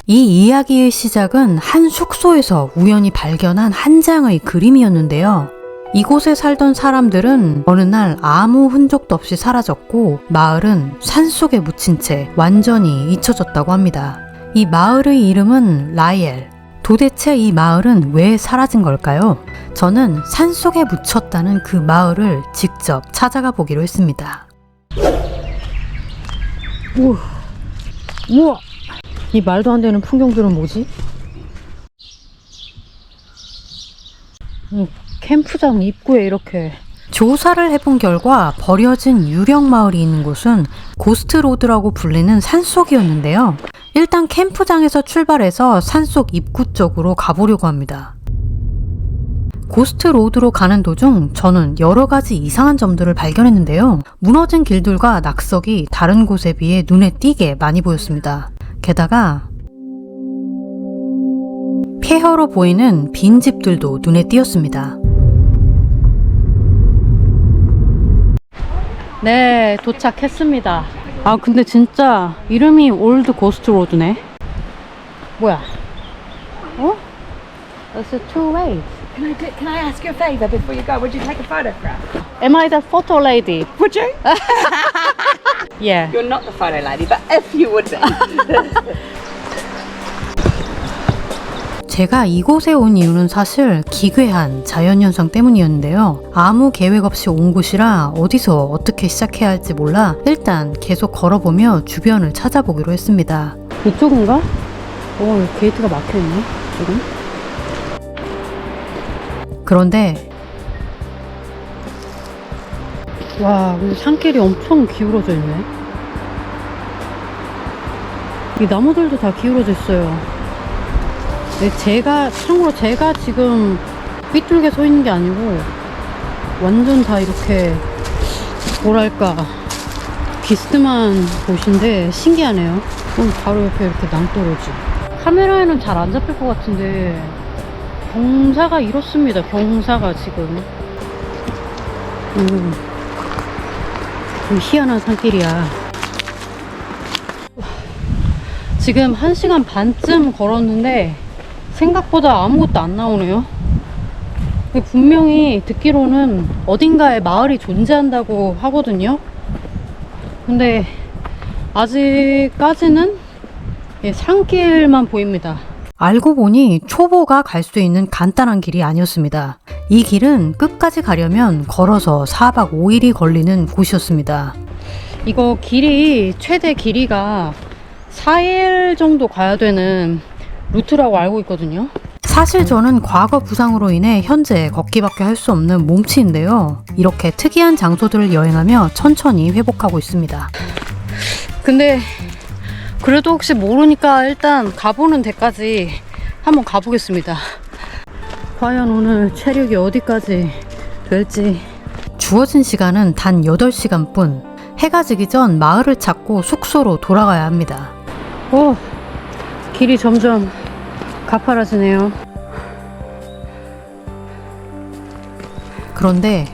이 이야기의 시작은 한 숙소에서 우연히 발견한 한 장의 그림이었는데요. 이곳에 살던 사람들은 어느 날 아무 흔적도 없이 사라졌고 마을은 산속에 묻힌 채 완전히 잊혀졌다고 합니다. 이 마을의 이름은 라이엘. 도대체 이 마을은 왜 사라진 걸까요? 저는 산속에 묻혔다는 그 마을을 직접 찾아가 보기로 했습니다. 우와! 이 말도 안 되는 풍경들은 뭐지? 캠프장 입구에 이렇게 조사를 해본 결과 버려진 유령 마을이 있는 곳은 고스트 로드라고 불리는 산속이었는데요. 일단 캠프장에서 출발해서 산속 입구 쪽으로 가보려고 합니다. 고스트 로드로 가는 도중 저는 여러 가지 이상한 점들을 발견했는데요. 무너진 길들과 낙석이 다른 곳에 비해 눈에 띄게 많이 보였습니다. 게다가 폐허로 보이는 빈 집들도 눈에 띄었습니다. 네, 도착했습니다. 아, 근데 진짜 이름이 올드 고스트 로드네. 뭐야? 어? It's too late. Can I ask you a favour before you go? Would you take a photograph? Am I the photo lady? Would you? Yeah. You're not the photo lady, but if you would be. 제가 이곳에 온 이유는 사실 기괴한 자연현상 때문이었는데요. 아무 계획 없이 온 곳이라 어디서 어떻게 시작해야 할지 몰라 일단 계속 걸어보며 주변을 찾아보기로 했습니다. 이쪽인가? 게이트가 막혀있네, 지금. 그런데 와, 근데 산길이 엄청 기울어져 있네. 이 나무들도 다 기울어져 있어요. 참고로 제가 지금 삐뚤게 서 있는 게 아니고 완전 다 이렇게 뭐랄까 비스듬한 곳인데 신기하네요. 바로 옆에 이렇게 낭떠러지. 카메라에는 잘 안 잡힐 것 같은데 경사가 이렇습니다. 경사가 지금 좀 희한한 산길이야. 지금 1시간 반쯤 걸었는데 생각보다 아무것도 안 나오네요. 분명히 듣기로는 어딘가에 마을이 존재한다고 하거든요. 근데 아직까지는 산길만 보입니다. 알고 보니 초보가 갈 수 있는 간단한 길이 아니었습니다. 이 길은 끝까지 가려면 걸어서 4박 5일이 걸리는 곳이었습니다. 이거 최대 길이가 4일 정도 가야 되는 루트라고 알고 있거든요. 사실 저는 과거 부상으로 인해 현재 걷기밖에 할 수 없는 몸치인데요. 이렇게 특이한 장소들을 여행하며 천천히 회복하고 있습니다. 근데 그래도 혹시 모르니까 일단 가보는 데까지 한번 가보겠습니다. 과연 오늘 체력이 어디까지 될지. 주어진 시간은 단 8시간뿐. 해가 지기 전 마을을 찾고 숙소로 돌아가야 합니다. 길이 점점 가파라지네요. 그런데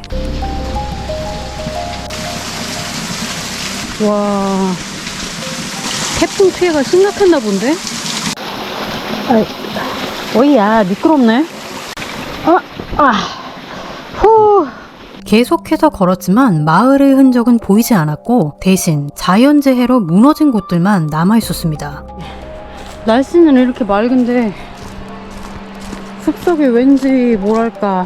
와, 태풍 피해가 심각했나 본데? 어이야, 미끄럽네. 후. 계속해서 걸었지만 마을의 흔적은 보이지 않았고 대신 자연재해로 무너진 곳들만 남아있었습니다. 날씨는 이렇게 맑은데 숲속이 왠지 뭐랄까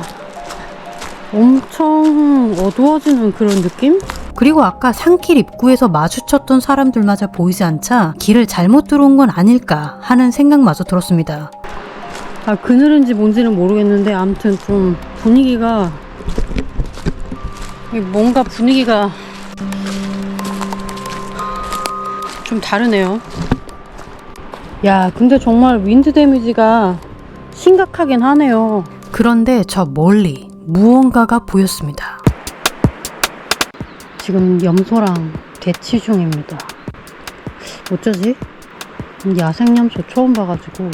엄청 어두워지는 그런 느낌? 그리고 아까 산길 입구에서 마주쳤던 사람들마저 보이지 않자 길을 잘못 들어온 건 아닐까 하는 생각마저 들었습니다. 그늘인지 뭔지는 모르겠는데 아무튼 좀 분위기가 좀 다르네요. 야, 근데 정말 윈드 데미지가 심각하긴 하네요. 그런데 저 멀리 무언가가 보였습니다. 지금 염소랑 대치 중입니다. 어쩌지? 야생염소 처음 봐가지고.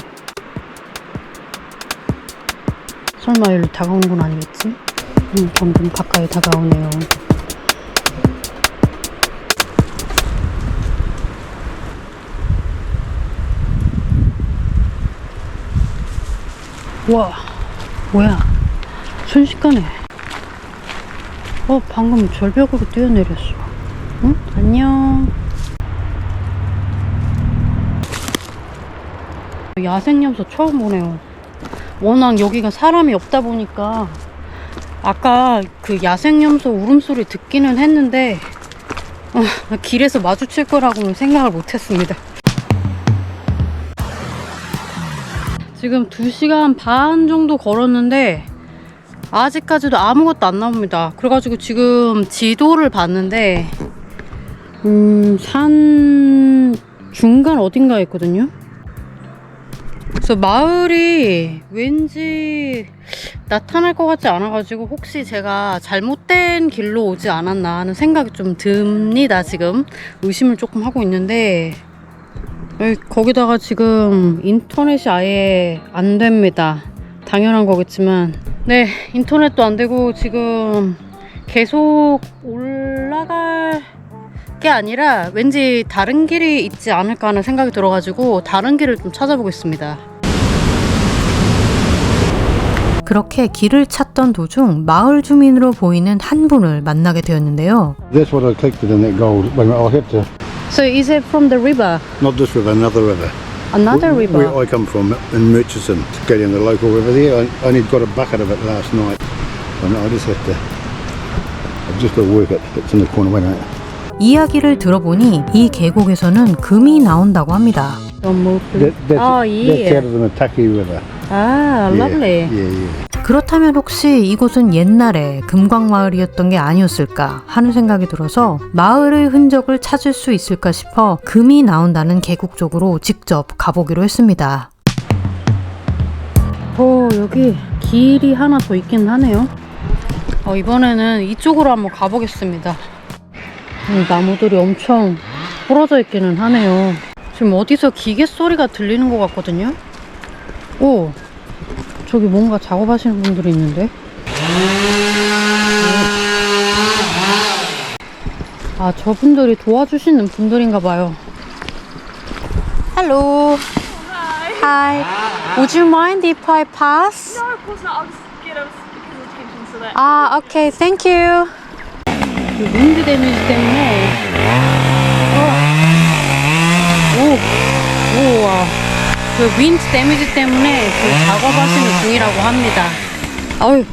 설마 여기로 다가오는 건 아니겠지? 점점 가까이 다가오네요. 와, 뭐야. 순식간에. 방금 절벽으로 뛰어내렸어. 응? 안녕. 야생염소 처음 보네요. 워낙 여기가 사람이 없다 보니까 아까 그 야생염소 울음소리 듣기는 했는데 길에서 마주칠 거라고는 생각을 못했습니다. 지금 2시간 반 정도 걸었는데 아직까지도 아무것도 안 나옵니다. 그래가지고 지금 지도를 봤는데 산 중간 어딘가에 있거든요. 그래서 마을이 왠지 나타날 것 같지 않아가지고 혹시 제가 잘못된 길로 오지 않았나 하는 생각이 좀 듭니다. 지금 의심을 조금 하고 있는데 거기다가 지금 인터넷이 아예 안 됩니다. 당연한 거겠지만 네, 인터넷도 안 되고 지금 계속 올라갈 게 아니라 왠지 다른 길이 있지 않을까 하는 생각이 들어가지고 다른 길을 좀 찾아보겠습니다. 그렇게 길을 찾던 도중 마을 주민으로 보이는 한 분을 만나게 되었는데요. That's what I collected in that gold. Wait a minute, I'll have to. So is it from the river? Not this river, another river. Another river? Where I come from, in Murchison, to go down the local river there. I only got a bucket of it last night. And I just have to. I've just got to work it. It's in the corner. Wait a minute. 이야기를 들어보니 이 계곡에서는 금이 나온다고 합니다. That's out of the Mataki River. 아, lovely. Yeah. 그렇다면 혹시 이곳은 옛날에 금광마을이었던 게 아니었을까 하는 생각이 들어서 마을의 흔적을 찾을 수 있을까 싶어 금이 나온다는 계곡 쪽으로 직접 가보기로 했습니다. 여기 길이 하나 더 있긴 하네요. 이번에는 이쪽으로 한번 가보겠습니다. 나무들이 엄청 부러져 있기는 하네요. 지금 어디서 기계 소리가 들리는 것 같거든요. 오, 저기 뭔가 작업하시는 분들이 있는데. 아, 저분들이 도와주시는 분들인가 봐요. Hello. Hi. Would you mind if I pass? No, of course not. I'll just get us because of attention so that. 아, okay. Thank you. 그 윈드 데미지 때문에 우와. 그 윈드 데미지 때문에 그 작업하시는 중이라고 합니다. 아유,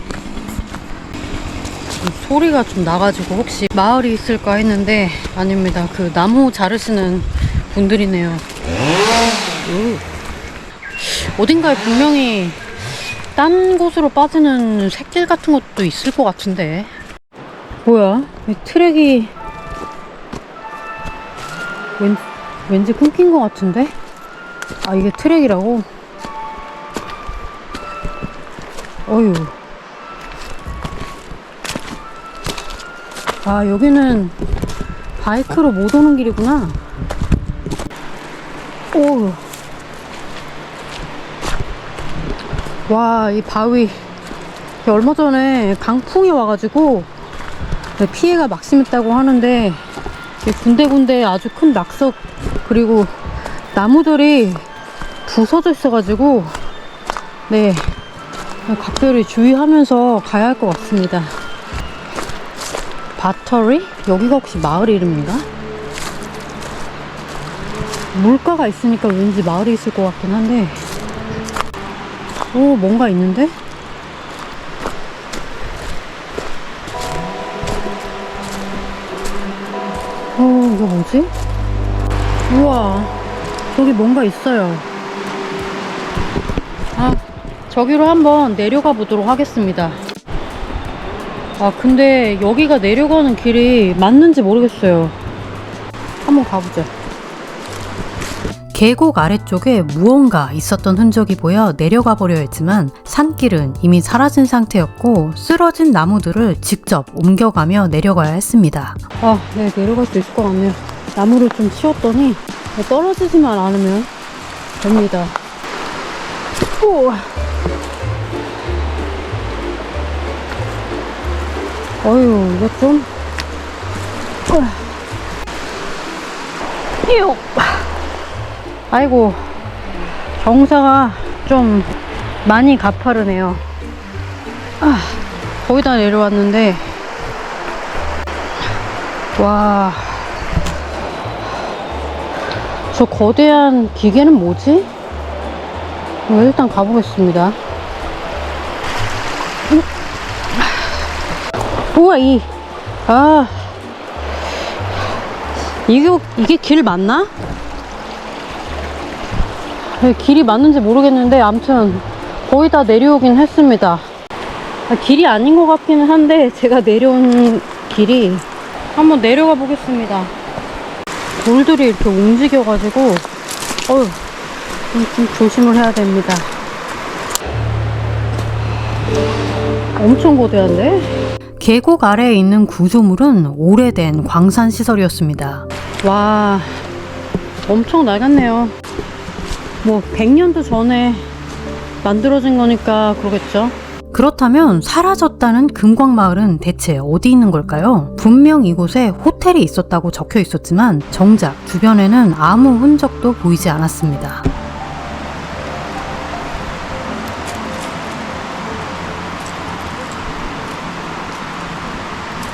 소리가 좀 나가지고 혹시 마을이 있을까 했는데 아닙니다. 그 나무 자르시는 분들이네요. 어딘가에 분명히 딴 곳으로 빠지는 샛길 같은 것도 있을 것 같은데. 뭐야? 이 트랙이 왠지 끊긴 것 같은데? 아, 이게 트랙이라고? 어휴. 아, 여기는 바이크로 못 오는 길이구나. 오. 와, 이 바위. 얼마 전에 강풍이 와가지고 피해가 막심했다고 하는데 군데군데 아주 큰 낙석 그리고 나무들이 부서져 있어가지고 네, 각별히 주의하면서 가야 할 것 같습니다. 바터리? 여기가 혹시 마을 이름인가? 물가가 있으니까 왠지 마을이 있을 것 같긴 한데. 오, 뭔가 있는데? 이거 뭐지? 우와, 저기 뭔가 있어요. 아, 저기로 한번 내려가 보도록 하겠습니다. 아, 근데 여기가 내려가는 길이 맞는지 모르겠어요. 한번 가보자. 계곡 아래쪽에 무언가 있었던 흔적이 보여 내려가 보려 했지만 산길은 이미 사라진 상태였고 쓰러진 나무들을 직접 옮겨가며 내려가야 했습니다. 아, 네, 내려갈 수 있을 것 같네요. 나무를 좀 치웠더니 떨어지지만 않으면 됩니다. 오. 어휴, 이거 좀 아이고, 경사가 좀 많이 가파르네요. 거의 다 내려왔는데, 와, 저 거대한 기계는 뭐지? 일단 가보겠습니다. 우와, 이게 길 맞나? 길이 맞는지 모르겠는데, 아무튼 거의 다 내려오긴 했습니다. 길이 아닌 것 같기는 한데, 제가 내려온 길이 한번 내려가 보겠습니다. 돌들이 이렇게 움직여가지고 좀 조심을 해야 됩니다. 엄청 거대한데? 계곡 아래에 있는 구조물은 오래된 광산 시설이었습니다. 와, 엄청 낡았네요. 뭐 100년도 전에 만들어진 거니까 그러겠죠. 그렇다면 사라졌다는 금광마을은 대체 어디 있는 걸까요? 분명 이곳에 호텔이 있었다고 적혀 있었지만 정작 주변에는 아무 흔적도 보이지 않았습니다.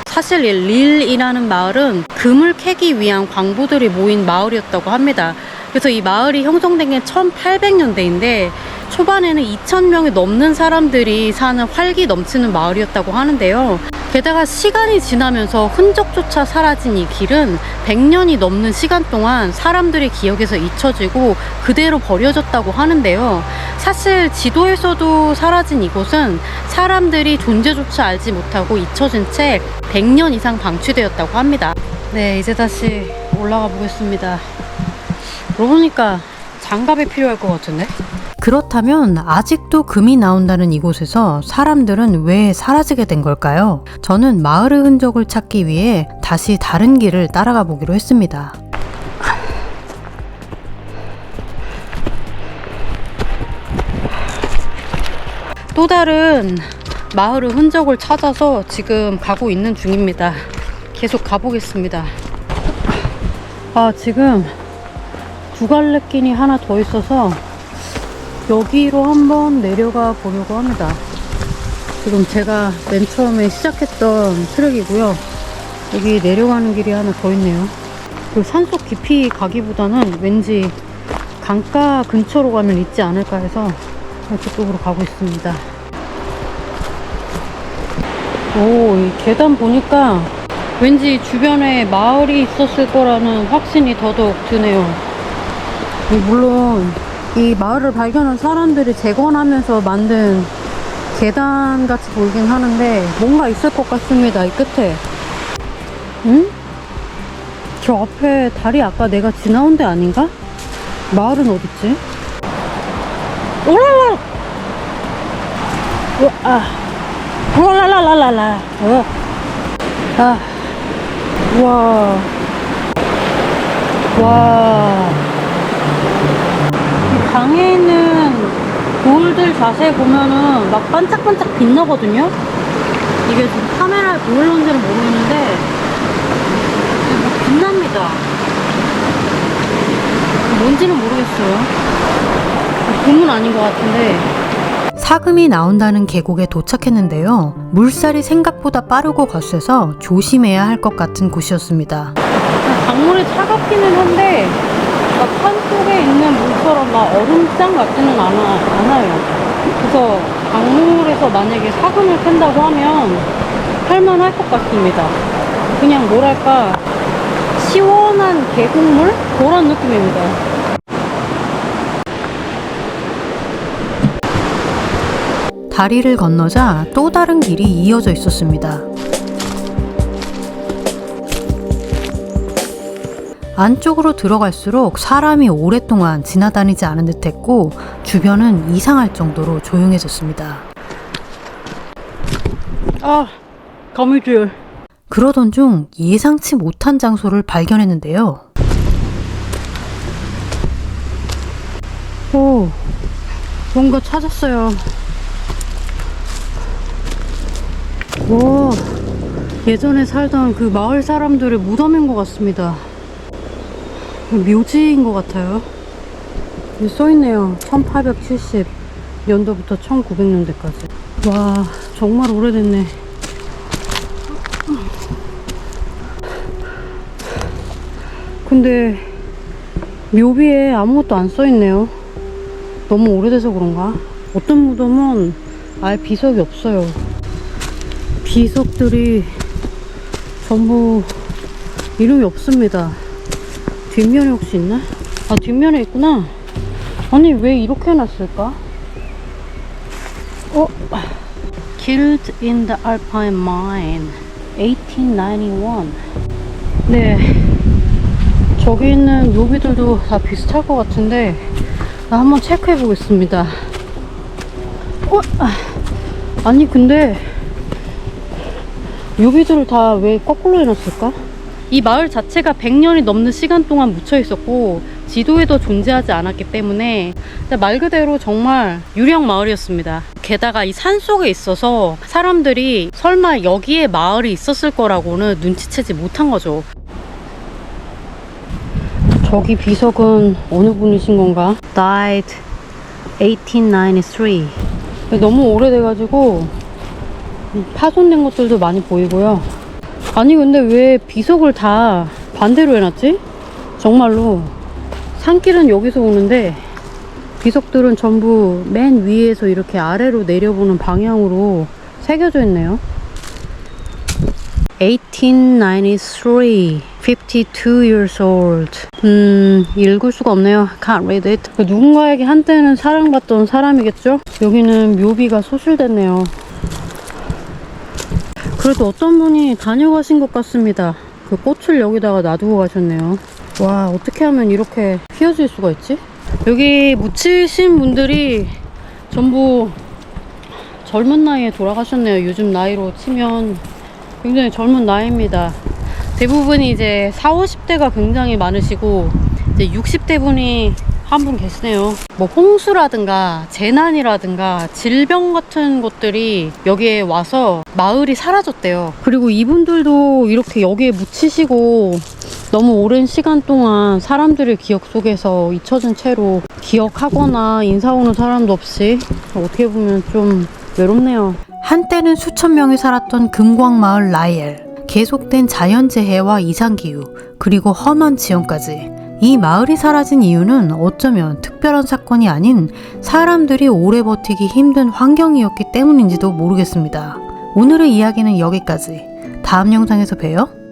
사실 릴이라는 마을은 금을 캐기 위한 광부들이 모인 마을이었다고 합니다. 그래서 이 마을이 형성된 게 1800년대인데 초반에는 2000명이 넘는 사람들이 사는 활기 넘치는 마을이었다고 하는데요. 게다가 시간이 지나면서 흔적조차 사라진 이 길은 100년이 넘는 시간 동안 사람들의 기억에서 잊혀지고 그대로 버려졌다고 하는데요. 사실 지도에서도 사라진 이곳은 사람들이 존재조차 알지 못하고 잊혀진 채 100년 이상 방치되었다고 합니다. 네, 이제 다시 올라가 보겠습니다. 그러고 보니까 장갑이 필요할 것 같은데? 그렇다면 아직도 금이 나온다는 이곳에서 사람들은 왜 사라지게 된 걸까요? 저는 마을의 흔적을 찾기 위해 다시 다른 길을 따라가 보기로 했습니다. 또 다른 마을의 흔적을 찾아서 지금 가고 있는 중입니다. 계속 가보겠습니다. 지금 두 갈래 길이 하나 더 있어서 여기로 한번 내려가 보려고 합니다. 지금 제가 맨 처음에 시작했던 트랙이고요. 여기 내려가는 길이 하나 더 있네요. 그 산속 깊이 가기보다는 왠지 강가 근처로 가면 있지 않을까 해서 저쪽으로 가고 있습니다. 이 계단 보니까 왠지 주변에 마을이 있었을 거라는 확신이 더더욱 드네요. 물론 이 마을을 발견한 사람들이 재건하면서 만든 계단 같이 보이긴 하는데 뭔가 있을 것 같습니다. 이 끝에. 응? 저 앞에 다리 아까 내가 지나온 데 아닌가? 마을은 어딨지? 오랄라! 오랄라라라라. 우와. 와. 이 강에 있는 돌들 자세히 보면은 막 반짝반짝 빛나거든요? 이게 지금 카메라에 보일런지는 모르겠는데 막 빛납니다. 뭔지는 모르겠어요. 곰은 아닌 것 같은데. 사금이 나온다는 계곡에 도착했는데요. 물살이 생각보다 빠르고 거세서 조심해야 할 것 같은 곳이었습니다. 강물이 차갑기는 한데 막 산속에 있는 물처럼 막 얼음장 같지는 않아요. 그래서 강물에서 만약에 사금을 캔다고 하면 할만할 것 같습니다. 그냥 뭐랄까 시원한 계곡물? 그런 느낌입니다. 다리를 건너자 또 다른 길이 이어져 있었습니다. 안쪽으로 들어갈수록 사람이 오랫동안 지나다니지 않은 듯 했고 주변은 이상할 정도로 조용해졌습니다. 거미줄. 그러던 중 예상치 못한 장소를 발견했는데요. 뭔가 찾았어요. 예전에 살던 그 마을 사람들의 무덤인 것 같습니다. 묘지인 것 같아요. 여기 써있네요. 1870 연도부터 1900년대까지. 와, 정말 오래됐네. 근데 묘비에 아무것도 안 써있네요. 너무 오래돼서 그런가? 어떤 무덤은 아예 비석이 없어요. 비석들이 전부 이름이 없습니다. 뒷면에 혹시 있나? 아, 뒷면에 있구나. 아니, 왜 이렇게 해놨을까? Killed in the Alpine Mine 1891. 네, 저기 있는 묘비들도 다 비슷할 것 같은데 나 한번 체크해 보겠습니다. 아니, 근데 묘비들을 다 왜 거꾸로 해놨을까? 이 마을 자체가 100년이 넘는 시간 동안 묻혀 있었고 지도에도 존재하지 않았기 때문에 말 그대로 정말 유령 마을이었습니다. 게다가 이 산 속에 있어서 사람들이 설마 여기에 마을이 있었을 거라고는 눈치채지 못한 거죠. 저기 비석은 어느 분이신 건가? Died 1893. 너무 오래돼가지고 파손된 것들도 많이 보이고요. 아니, 근데 왜 비석을 다 반대로 해놨지? 정말로 산길은 여기서 오는데 비석들은 전부 맨 위에서 이렇게 아래로 내려보는 방향으로 새겨져 있네요. 1893, 52 years old. 읽을 수가 없네요. Can't read it. 누군가에게 한때는 사랑받던 사람이겠죠? 여기는 묘비가 소실됐네요. 그래도 어떤 분이 다녀가신 것 같습니다. 그 꽃을 여기다가 놔두고 가셨네요. 와, 어떻게 하면 이렇게 휘어질 수가 있지? 여기 묻히신 분들이 전부 젊은 나이에 돌아가셨네요. 요즘 나이로 치면 굉장히 젊은 나이입니다. 대부분이 이제 40, 50대가 굉장히 많으시고 이제 60대 분이 한 분 계시네요. 뭐 홍수라든가 재난이라든가 질병 같은 것들이 여기에 와서 마을이 사라졌대요. 그리고 이분들도 이렇게 여기에 묻히시고 너무 오랜 시간 동안 사람들의 기억 속에서 잊혀진 채로 기억하거나 인사 오는 사람도 없이 어떻게 보면 좀 외롭네요. 한때는 수천 명이 살았던 금광마을 라이엘. 계속된 자연재해와 이상기후, 그리고 험한 지형까지. 이 마을이 사라진 이유는 어쩌면 특별한 사건이 아닌 사람들이 오래 버티기 힘든 환경이었기 때문인지도 모르겠습니다. 오늘의 이야기는 여기까지. 다음 영상에서 봬요.